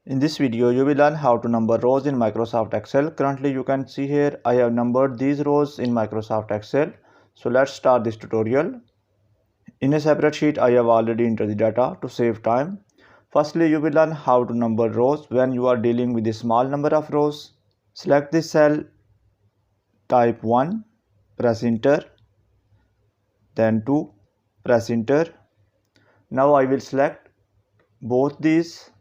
In this video, you will learn how to number rows in Microsoft Excel. Currently, you can see here I have numbered these rows in Microsoft Excel. So let's start this tutorial. In a separate sheet, I have already entered the data to save time. Firstly, you will learn how to number rows when you are dealing with a small number of rows. Select the cell, type 1, press enter, then 2, press enter. Now I will select both these.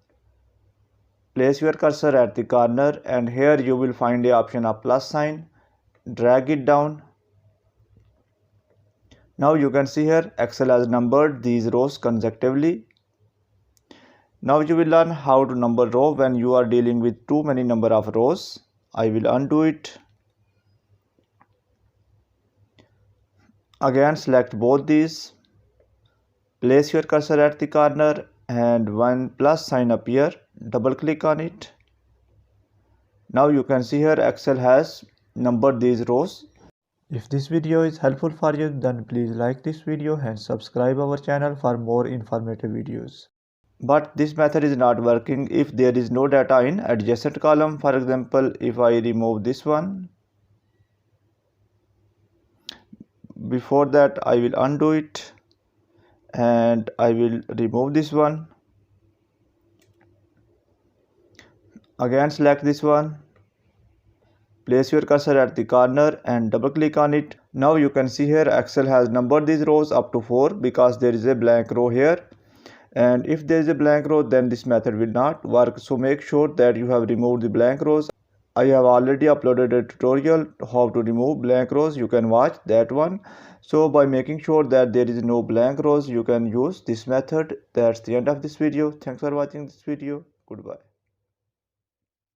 Place your cursor at the corner and here you will find the option of plus sign. Drag it down. Now you can see here Excel has numbered these rows consecutively. Now you will learn how to number row when you are dealing with too many number of rows. I will undo it. Again select both these. Place your cursor at the corner and when plus sign appear, double click on it. Now you can see here Excel has numbered these rows. If this video is helpful for you, then please like this video and subscribe our channel for more informative videos. But this method is not working if there is no data in adjacent column. For example, if I remove this one, before that I will undo it and I will remove this one. Again select this one. Place your cursor at the corner and double click on it. Now you can see here Excel has numbered these rows up to 4 because there is a blank row here. And if there is a blank row, then this method will not work. So make sure that you have removed the blank rows. I have already uploaded a tutorial how to remove blank rows. You can watch that one. So by making sure that there is no blank rows, you can use this method. That's the end of this video. Thanks for watching this video. Goodbye.